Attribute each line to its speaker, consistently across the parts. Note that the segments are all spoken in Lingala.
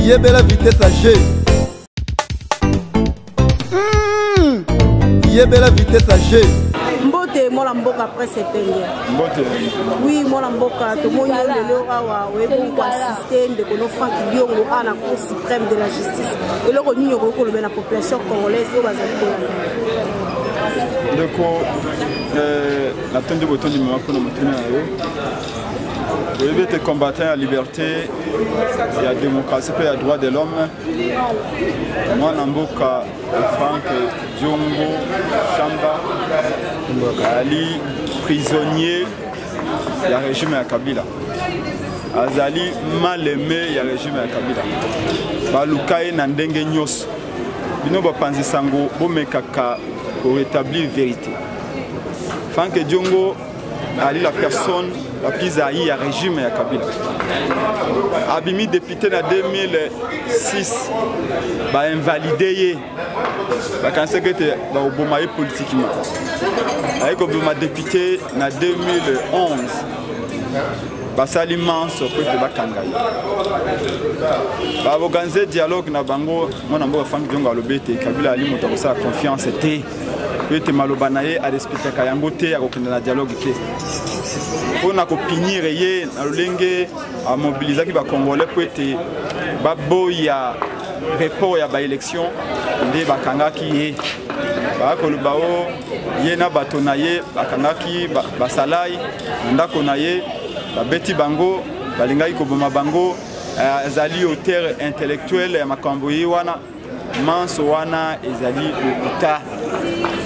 Speaker 1: Yebela vitesse à G. Yebela vitesse à G.
Speaker 2: Mbote moi la mboka après septembre. Mbote. Oui, moi la mboka tout monde le awa webu ko assister de kono Franck Diongo à la Cour suprême de la justice. Et le revenu ko le la population congolaise au bazali.
Speaker 3: Donc la tente de bouton du moment pour nous tenir à eux. Vous devez être combattant à la liberté, il y a la démocratie, il y a le droit de l'homme. Moi, Namboka, Franck Diongo, Chamba, Ali, prisonnier, il y a le régime à Kabila. Azali, mal aimé, il y a le régime à Kabila. Balukaye Nandenge Nyos. Bino Bapanzi Sango, Bomekaka, pour rétablir la vérité. Franck Diongo, Ali, la personne la plus haïe à régime à Kabila. Abimi député en 2006, bah invalidé, bah quand c'est que tu bah Obama politiquement. Avec Obama député en 2011, bah ça l'immense que tu vas kangaï. Bah organiser dialogue na bango, mon amour Franck Diongo alobete Kabila ali moto sa confiance était. Peut-être malobanaye à respecter kayango te à aucun dialogue ke. On a opinié rayé na lolenge à mobiliser qui va congolais pour être baboya report ya ba élection nde bakanga ki ye ba ko lubao ye na batonaye bakanga ki basalai ndako na ye ba beti bango balingai ko boma bango azali auteur intellectuel ya makambo yi wana manso wana ezali lokuta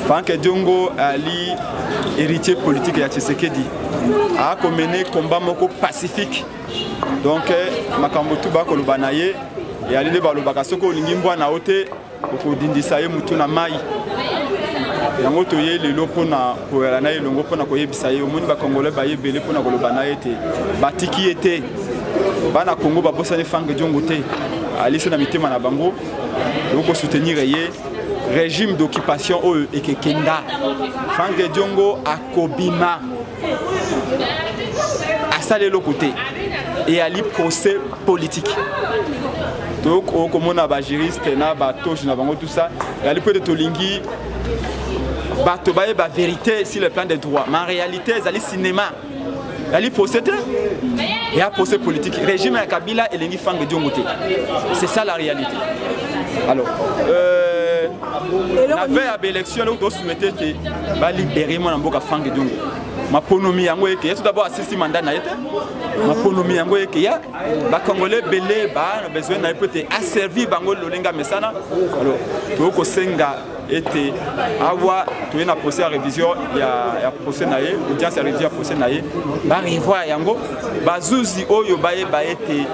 Speaker 3: Franck Diongo ali héritier politique ya Tshisekedi a mené combat moko pacifique donc makambo tu ba ko lubanaye et ali de balobaka soko olingi mbwana ote ko dindisa ye mutu na mai yango to ye lelo pona ko yala na elongo pona ko yebisa ye omoni ba congolais ba yebele pona ko lobana ete batiki ete bana Congo ba bosane Franck Diongo te ali se na mitema na bango ko soutenir ye régime d'occupation et Kenda. Franck Diongo a Kobima à ça de l'autre côté et à l'y procès politique. Donc, comme on a des juristes, tout ça, il y a peu de Tolingi, la vérité sur le plan des droits. Mais en réalité, il y a le cinéma, il y a le procès et un procès politique. Le régime à Kabila et les Franck Diongo. C'est ça la réalité. Alors, la veille à l'élection, nous devons libérer mon amboka Franck Diongo. Ma ponomi yango eke tout d'abord assisté mandat na yete ma ponomi yango eke ya ba congolais belé ba besoin na peut asservir bango lolenga mesana alors to ko senga était awa to na procès à révision ya procès na ye audience à révision procès na ye ba revoir yango bazuzi oyo ba été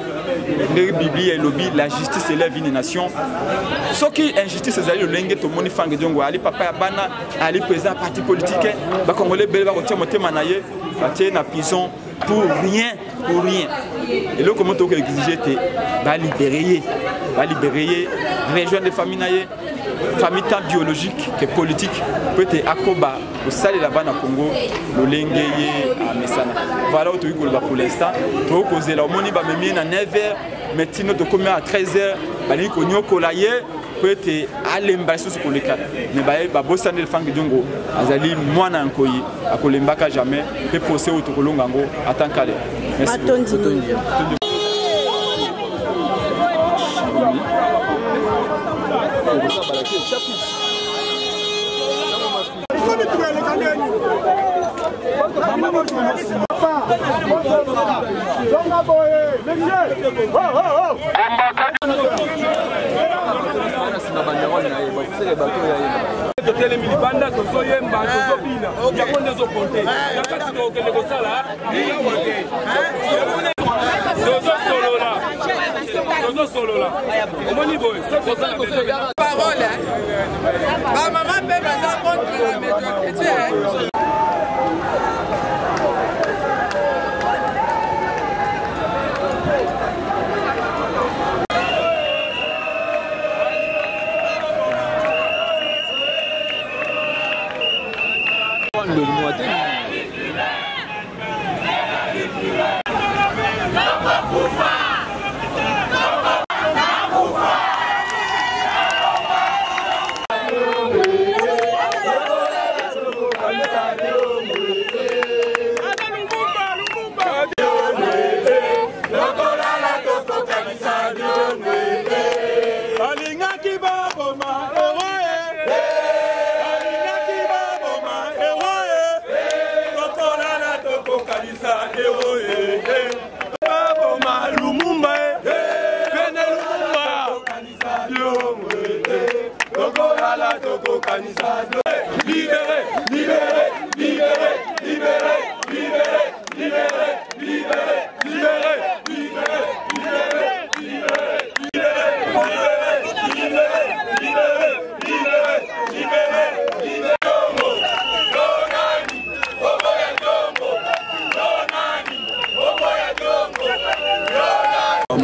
Speaker 3: le Bible et lobby la justice élève une nation ce qui injustice ezali lolenge to moni Franck Diongo ali papa ya bana ali président parti politique ba congolais belé ba ko tient manaye ba tie na prison pour rien et là comment to exiger te ba libérer rejoindre des familles naye famille tant biologique que politique peut-être akoba au saler là-bas na Congo lolenge ye à mesana voilà où tu pour l'instant to causer la moni ba memi na 9h maintenant de combien à 13h bali ko nyokola ye peut-être alemba sous ko leka mais ba bosane le Franck Diongo azali mwana nkoyi akolembaka jamais peut procès au tokolonga ngo atankale merci Matondi.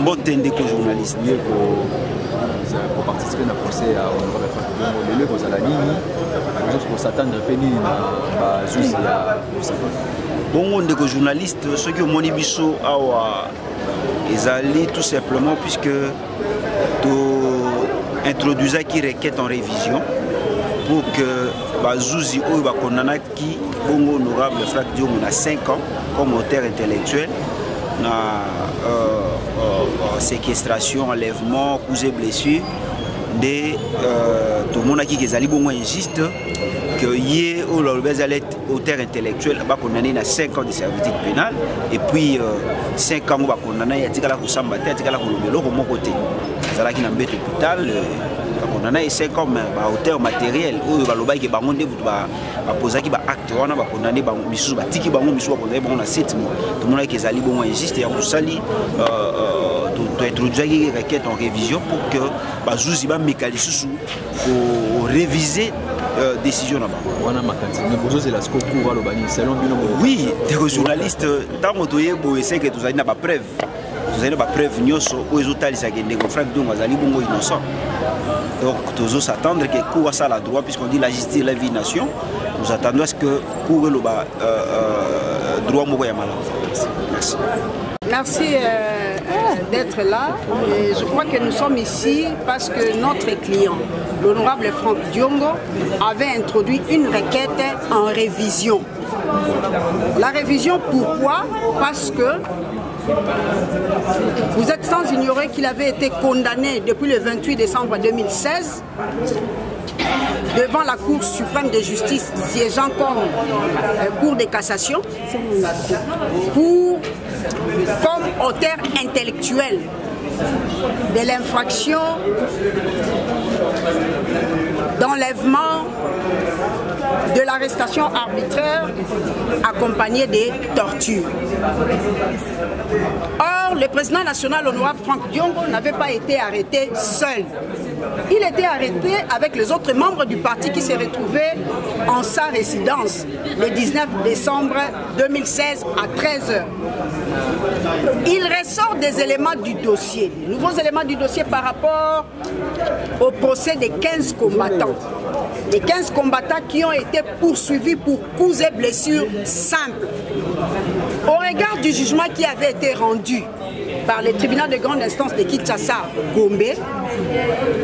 Speaker 4: Mbotende ko journaliste.
Speaker 5: Pour participer à procès à honorable Franck Diongo, les gens à la ligne, pour s'attendre à pénir à juste à
Speaker 4: bon ndeko journaliste ceux qui ont moni biso awa ezali tout simplement puisque to introduisa qui requête en révision pour que bazouzi oyo bakondana ki bongo honorable Franck Diongo na 5 ans comme auteur intellectuel na séquestration, enlèvement, coups et blessures de tout le monde qui est bon injuste que y est auteur intellectuel va condamné à 5 ans de servitude pénale et puis 5 ans va condamné à tikala ko sambate à tikala ko lobelo ko mon côté ça là qui n'embête hôpital condamné à 5 ans mais auteur matériel ou ba loba ki ba ngonde ba poser qui ba acte wana ba condamné ba bisu ba tiki ba ngo bisu ba condamné ba na 7 mois tout le monde qui est bon injuste et on sali introduire une requête en révision pour que bazouzi ba mécanisme pour réviser décision là-bas. Oui, des journalistes, tant que c'est que vous avez pas preuve. Vous avez pas preuve nyoso aux autres ils ont des Franck Diongo azali bongo innocent. Donc nous s'attendre que cour ça la droit puisqu'on dit la justice la vie nation. Nous attendons à ce que cour le droit moko ya mala. Merci.
Speaker 6: Merci d'être là. Et je crois que nous sommes ici parce que notre client, l'honorable Franck Diongo, avait introduit une requête en révision. La révision, pourquoi? Parce que vous êtes sans ignorer qu'il avait été condamné depuis le 28 décembre 2016 devant la Cour suprême de justice, siégeant comme Cour de cassation, comme auteur intellectuel de l'infraction d'enlèvement, de l'arrestation arbitraire accompagnée des tortures. Or, le président national honorable Franck Diongo n'avait pas été arrêté seul. Il était arrêté avec les autres membres du parti qui se retrouvaient en sa résidence le 19 décembre 2016 à 13h. Il ressort des éléments du dossier, des nouveaux éléments du dossier par rapport au procès des 15 combattants. Les 15 combattants qui ont été poursuivis pour coups et blessures simples. Au regard du jugement qui avait été rendu par le tribunal de grande instance de Kinshasa, Gombe,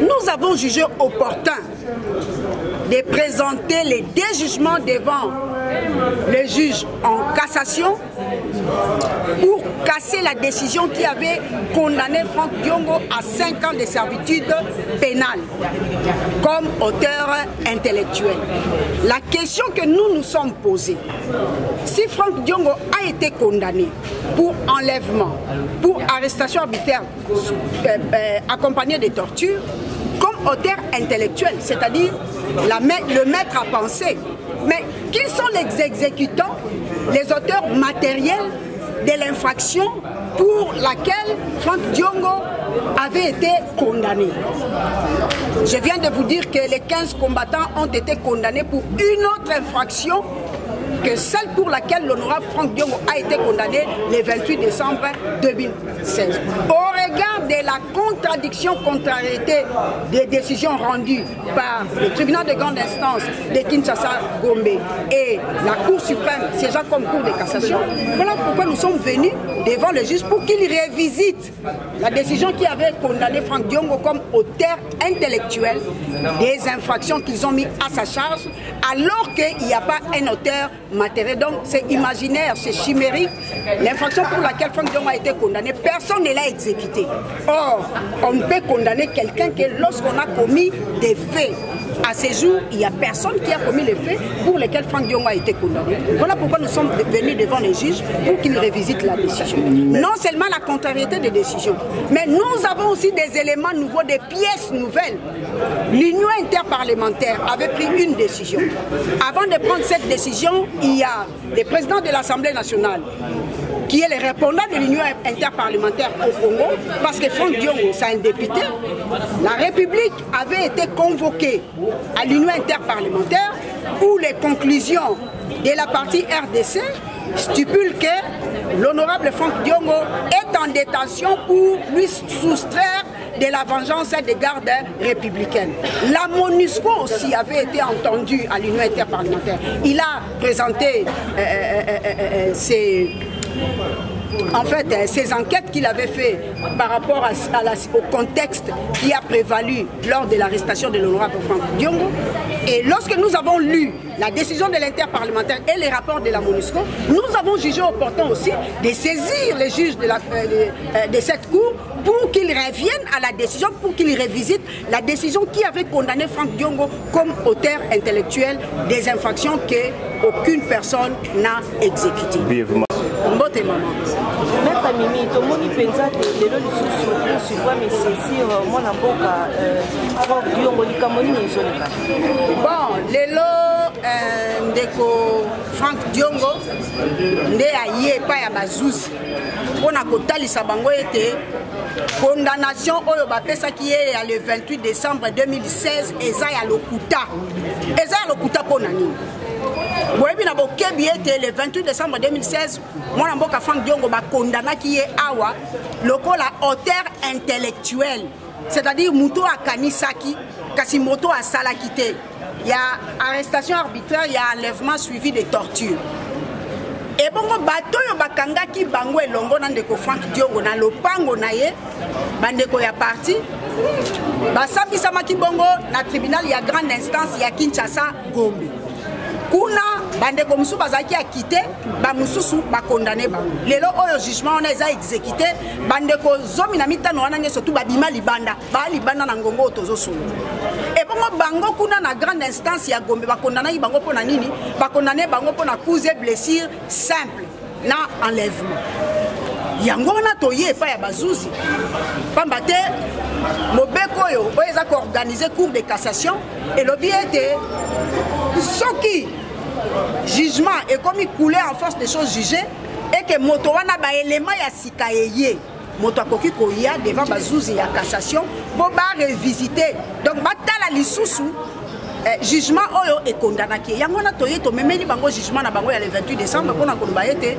Speaker 6: nous avons jugé opportun de présenter les deux jugements devant le juge en cassation pour casser la décision qui avait condamné Franck Diongo à 5 ans de servitude pénale comme auteur intellectuel. La question que nous nous sommes posée, si Franck Diongo a été condamné pour enlèvement, pour arrestation arbitraire accompagnée de tortures, comme auteur intellectuel, c'est-à-dire le maître à penser, mais qui sont les exécutants, les auteurs matériels de l'infraction pour laquelle Franck Diongo avait été condamné? Je viens de vous dire que les 15 combattants ont été condamnés pour une autre infraction que celle pour laquelle l'honorable Franck Diongo a été condamné le 28 décembre 2016. Au regard de la contradiction, contrariété des décisions rendues par le tribunal de grande instance de Kinshasa, Gombe et la Cour suprême, siégeant comme Cour de cassation, voilà pourquoi nous sommes venus devant le juge pour qu'il révisite la décision qui avait condamné Franck Diongo comme auteur intellectuel des infractions qu'ils ont mis à sa charge, alors qu'il n'y a pas un auteur matériel. Donc c'est imaginaire, c'est chimérique. L'infraction pour laquelle Franck Diongo a été condamné, personne ne l'a exécuté. Or, on ne peut condamner quelqu'un que lorsqu'on a commis des faits. À ce jour, il n'y a personne qui a commis les faits pour lesquels Franck Diongo a été condamné. Voilà pourquoi nous sommes venus devant les juges pour qu'ils révisitent la décision. Non seulement la contrariété des décisions, mais nous avons aussi des éléments nouveaux, des pièces nouvelles. L'Union interparlementaire avait pris une décision. Avant de prendre cette décision, il y a le président de l'Assemblée nationale qui est le répondant de l'Union interparlementaire au Congo, parce que Franck Diongo, c'est un député. La République avait été convoquée à l'Union interparlementaire où les conclusions de la partie RDC stipulent que l'honorable Franck Diongo est en détention pour lui soustraire de la vengeance des gardes républicaines. La MONUSCO aussi avait été entendue à l'Union interparlementaire. Il a présenté ces enquêtes qu'il avait fait par rapport au contexte qui a prévalu lors de l'arrestation de l'honorable Franck Diongo. Et lorsque nous avons lu la décision de l'interparlementaire et les rapports de la MONUSCO, nous avons jugé opportun aussi de saisir les juges de cette cour pour qu'ils reviennent à la décision, pour qu'ils revisitent la décision qui avait condamné Franck Diongo comme auteur intellectuel des infractions qu'aucune personne n'a exécutées. Mbote maman.
Speaker 7: Maître Mimi, tout le monde pense que le lisusu suivra mais saisir mon amboka Franck Diongo likamoni nezoleka.
Speaker 6: Bon, lelo ndeko Franck Diongo nde aye pa ya bazuzi pona kotalisa bango ete condamnation oyo bapesaki ye ya le 28 décembre 2016 eza ya lokuta pona nini. Boyebi na bokebi ete le 28 décembre 2016 mwana mboka Franck Diongo bakondamaki ye awa lokola auteur intellectuel, c'est-à-dire muto akanisaki kasi moto asalaki te. Il y a arrestation arbitraire, il y a enlèvement suivi de torture. Et bongo bato yo bakangaki bango elongo na ndeko Franck Diongo na lopango na ye bandeko ya parti basambisamaki bongo na tribunal ya grande instance ya Kinshasa Gombe. Kuna bandeko musu bazaki akite ba mususu ba condamné bango. Lelo oyo jugement on a exécuté bandeko zomi na mitano wana ngeso tu babima libanda na ngongo tozo sulu. Et bongo bango kuna na grande instance ya Gombe ba condamné bango pona nini? Ba condamné bango pona cause blessure simple na enlèvement. Yango na toye pa ya bazuzi. Pambate mobeko yo oyo ko organiser cour de cassation et le bien était soki jugement est comme coulé en force des choses jugées et que moto wana ba élément ya sika yeye moto akoki koya devant bazuzi ya cassation bo ba revisiter donc batala lisusu jugement oyo est condamné yango na toye to memeli bango jugement na bango ya le 28 décembre pona koloba ete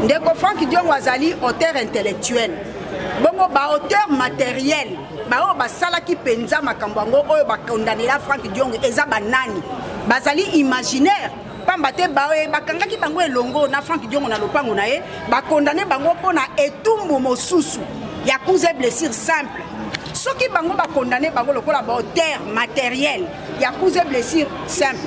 Speaker 6: ndeko Franck Diongo azali auteur intellectuel bongo ba auteur matériel ba o ba sala ki penza makambo ngo oyo ba condamné la Franck Diongo eza banani bazali imaginaire pambate bawe bakangaki bango elongo na Franck Diongo na lopango na ye ba condamné bango pona etumbu mosusu ya cause blessure simple soki bango ba condamné bango lokola ba auteur matériel ya cause blessure simple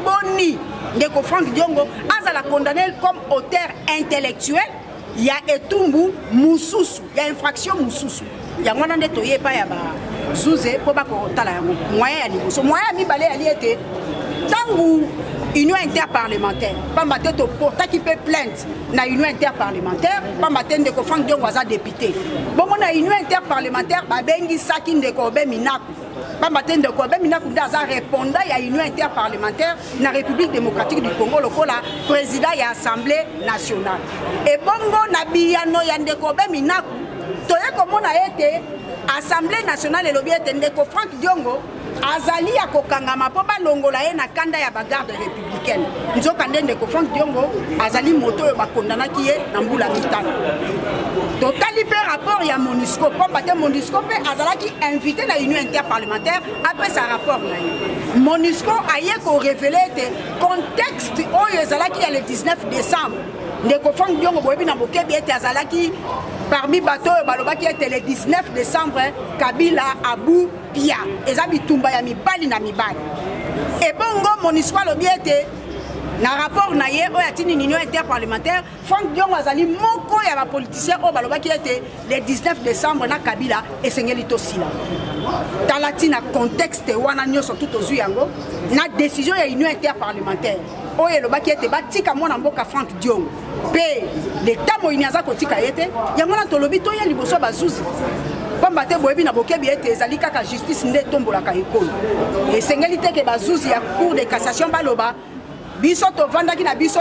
Speaker 6: boni ndeko Franck Diongo azala condamné comme auteur intellectuel ya etumbu mususu ya infraction mususu yango na nde toye pa ya ba zuze po ba ko tala yango moyen ya liboso moyen mi balé ali ete tangu union interparlementaire pambate to porta qui peut plainte na union interparlementaire pambate ndeko Franck Diongo aza député bongo na union interparlementaire ba bengi saki ndeko be minaku pambate ndeko be minaku ndaza répondant ya union interparlementaire na République démocratique du Congo lokola président ya assemblée nationale et bongo na biyano ya ndeko be minaku toye komona ete assemblée nationale elobi ete ndeko Franck Diongo azali ya kokangama po balongola ye na kanda ya bagarde républicaine nzoka nde ndeko Franck Diongo azali moto oyo bakondanaki ye na mbula mitano totali pe rapport ya MONUSCO po bate MONUSCO pe azalaki invité na union interparlementaire après sa rapport na ye MONUSCO aye ko révéler ete contexte oyo ezalaki ya le 19 décembre ndeko Franck Diongo boyebi na bokebi ete azalaki parmi bato balobaki ete le 19 décembre Kabila Abou Pia eza bitumba ya mibali na mibali et bongo MONUSCO alobi ete na rapport na ye oyo atini union interparlementaire Franck Diongo azali moko ya ba politicien oyo balobaki ete le 19 décembre na Kabila esengeli tosila talati na contexte wana nyonso tout ozwi yango na décision ya union interparlementaire oyo elobaki ete batika mwana mboka Franck Diongo pe l'état moyini aza kotika yete yango na tolobi toya liboso bazuzi pamba te boyebi na bokebi ete ezali kaka justice nde tombolaka ekolo esengeli te ke bazuzi ya cour de cassation baloba biso tovandaki na biso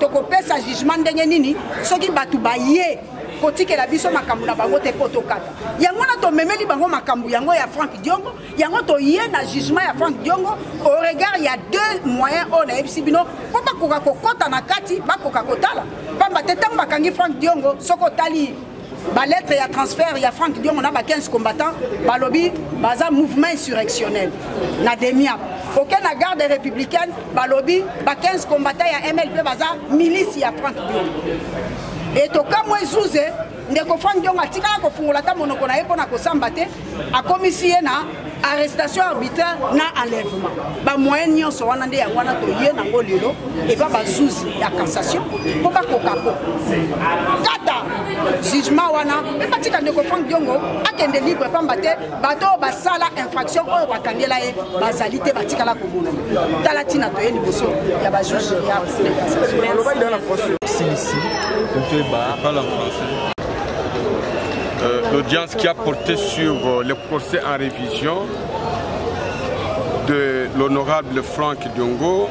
Speaker 6: tokopesa jugement ndenge nini soki bato baye kotikela biso makambo na bango te po tokata yango na tomemeli bango makambo yango ya Franck Diongo yango toye na jugement ya Franck Diongo au regard ya deux moyens oyo na yebisi bino po bakoka kokota na kati bakoka kotala pamba te ntango bakangi Franck Diongo soko tali ba lettre ya transfert ya Franck Diongo na ba 15 combattants balobi baza mouvement insurrectionnel na demiap aucun na garde républicaine balobi ba 15 combattants ya MLP baza milice ya Franck Diongo et to kamwe zuze ndeko Franck Diongo atikala ko fungola ta monoko na ye pona ko samba te akomisi ye na arrestation arbitraire na enlèvement ba moyen nyonso wana nde ya wana to ye nango lelo et ba bazuzi ya cassation po ba kokako kata jugement wana e patika ndeko Franck Diongo akende libre pamba te bato basala infraction oyo bakangela ye bazali te batikala ko mona tala tina to ye liboso ya ba juge ya
Speaker 8: ici parle en français. L'audience qui a porté sur le procès en révision de l'honorable Franck Diongo,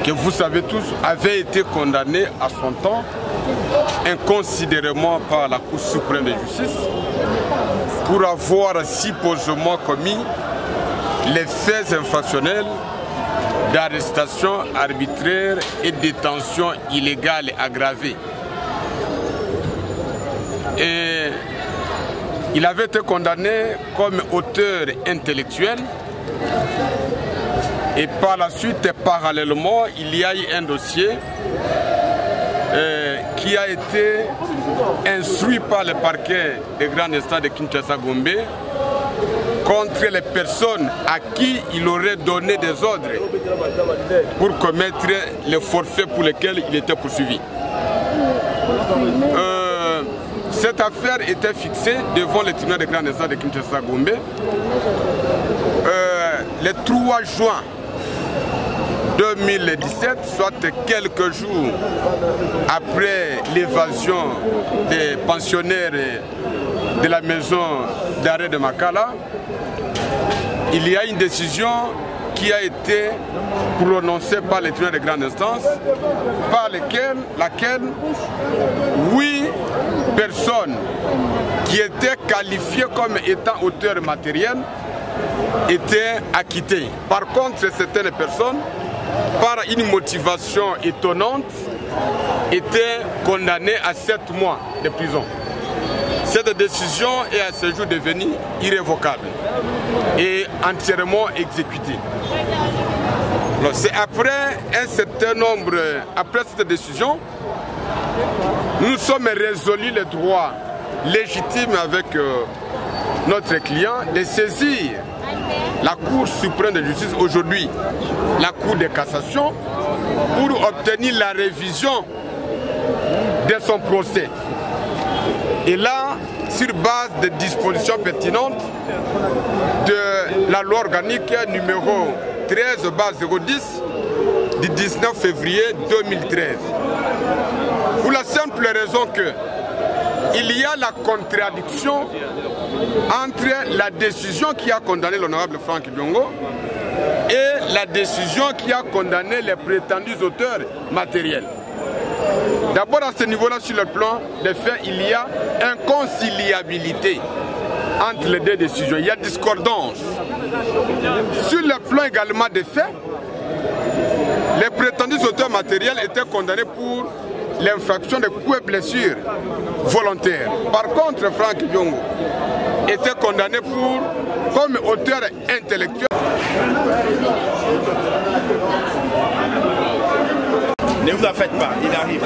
Speaker 8: que vous savez tous, avait été condamné à son temps inconsidérément par la Cour suprême de justice pour avoir supposément commis les faits infractionnels d'arrestation arbitraire et détention illégale aggravée. Et il avait été condamné comme auteur intellectuel et par la suite, parallèlement, il y a eu un dossier qui a été instruit par le parquet des grands instants de Kinshasa-Gombe contre les personnes à qui il aurait donné des ordres pour commettre les forfaits pour lesquels il était poursuivi. Cette affaire était fixée devant le tribunal des grands instants de Kinshasa-Gombe le 3 juin 2017, soit quelques jours après l'évasion des pensionnaires de la maison d'arrêt de Makala. Il y a une décision qui a été prononcée par le tribunal de grande instance, par laquelle 8 personnes qui étaient qualifiées comme étant auteurs matériels étaient acquittées. Par contre, certaines personnes, par une motivation étonnante, étaient condamnées à 7 mois de prison. Cette décision est à ce jour devenue irrévocable et entièrement exécutée. C'est après un certain nombre, après cette décision, nous sommes résolus le droit légitime avec notre client de saisir la Cour suprême de justice, aujourd'hui la Cour de cassation, pour obtenir la révision de son procès. Et là, sur base des dispositions pertinentes de la loi organique numéro 13/010 du 19 février 2013. Pour la simple raison que il y a la contradiction entre la décision qui a condamné l'honorable Franck Diongo et la décision qui a condamné les prétendus auteurs matériels. D'abord à ce niveau-là, sur le plan des faits, il y a inconciliabilité entre les deux décisions. Il y a discordance. Sur le plan également des faits, les prétendus auteurs matériels étaient condamnés pour l'infraction de coups et blessures volontaires. Par contre, Franck Diongo était condamné comme auteur intellectuel.
Speaker 9: Ne vous en faites pas, il arrive.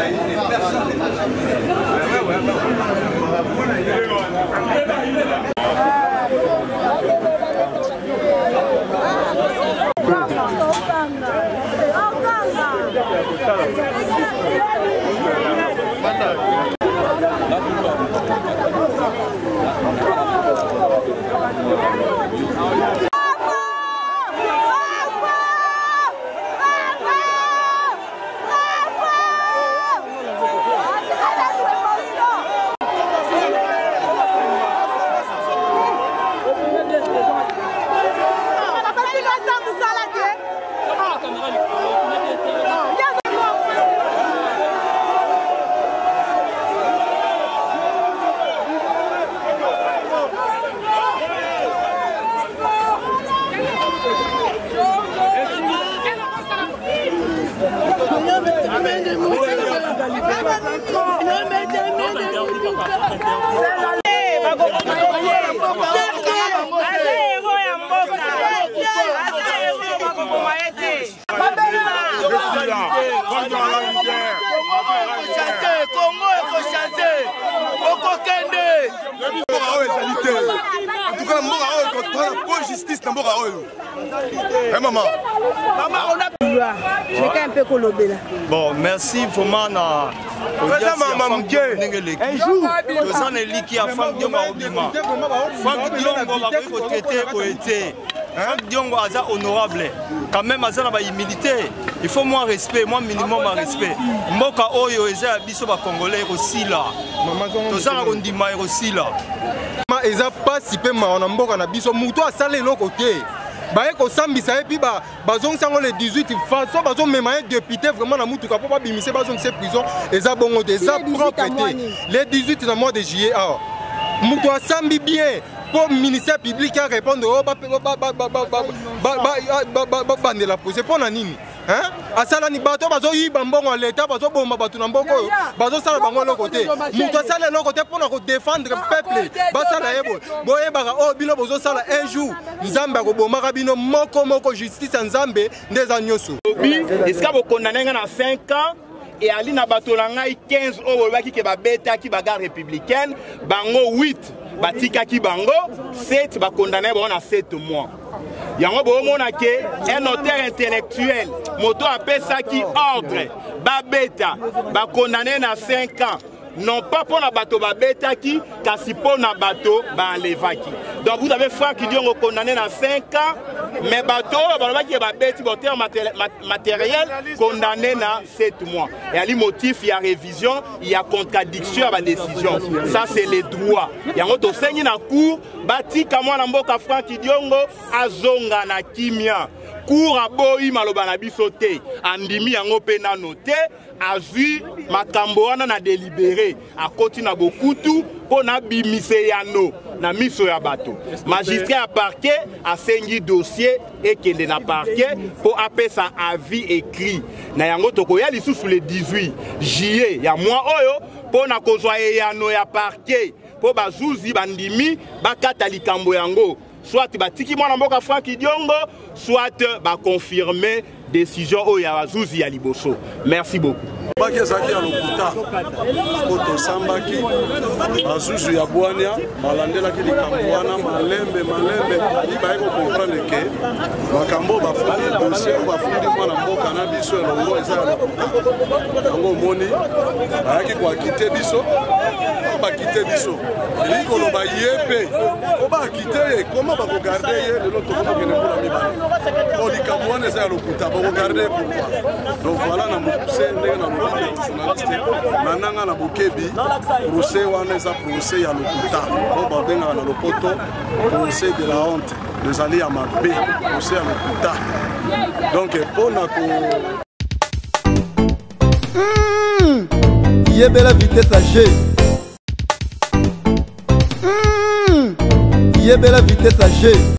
Speaker 10: Bon, merci vraiment. Franck Diongo aza honorable, quand même aza na ba humilité. Il faut moins respect, moins minimum de respect. Mboka oyo eza biso ba congolais aussi là. Toza na kondima aussi là.
Speaker 11: Ma eza pas si peu ma na mboka na biso muto asale loko te. Baye ko sambisa et puis bazong sango le 18 façon bazong mema député vraiment na mutuka po ba bimisa bazong se prison eza bongo te eza propre te. Le 18 na mois de juillet ah. Muto asambi bien. Pour le ministère public à répondre au de la police pour la nini hein à ça là ni bateau bazo yi bambongo l'état bazo bomba bato na mboko bazo sala bango le côté muto sala le côté pour nous défendre peuple basala yebo boye baka o bino bozo sala un jour nzambe ko bomaka bino moko justice nzambe ndeza nyoso
Speaker 9: est-ce que vous condamnez à 5 ans et ali na bato na ngai 15 o baki ke ba beta ki bagarre républicaine bango 8 batika ki bango 7 ba condamné bon à 7 mois. Yango bo mona ke un notaire intellectuel moto appelle ça qui ordre ba beta ba condamné na 5 ans. Non pas pour la bateau babeta qui kasi pour na bateau ba enlevaki. Donc vous avez Franck Diongo condamné à 5 ans mais bateau ba qui ba beti moteur matériel condamné à 7 mois. Et à li motif il y a révision, il y a contradiction à la décision. Ça c'est les droits. Il y a autre sengi na cour bati kama na mboka Franck Diongo azonga na kimia. Cour a boyi maloba na biso te andimi yango pe na noté azui makambo wana na délibéré a koti na bokutu po na bimise yano na miso ya bato magistrat à parquet a sengi dossier et kende na parquet po appeler sa avis écrit na yango tokoya lisusu le 18 juillet ya mois oyo po na kozwa yano ya parquet po bazuzi bandimi bakata likambo yango soit batiki mwana mboka Franck Diongo soit ba confirmer décision au Yawazuzi ya liboso. Merci beaucoup.
Speaker 12: Baki ezaki ya lokuta koto sambaki azuzu ya bwania balandelaki likambo wana malembe baye comprendre ke bakambo bafundi dossier bafundi mwana mboka na biso elongo eza ya lokuta yango omoni bayaki koakite biso bakite biso elikolo baye mpe o bakite ye koma bakogarde ye lelo tokomokende mbula mibale o likambo wana eza ya lokuta bakogarde ye pourquoi donc voilà na mokuse ndenge na journaliste nananga na bokebi procès wana eza procès ya lokuta o babengaka na lopoto procès de la honte ezali ya mabe procès ya lokuta donc mpona ko
Speaker 1: yebela vitesse à G yebela vitesse à G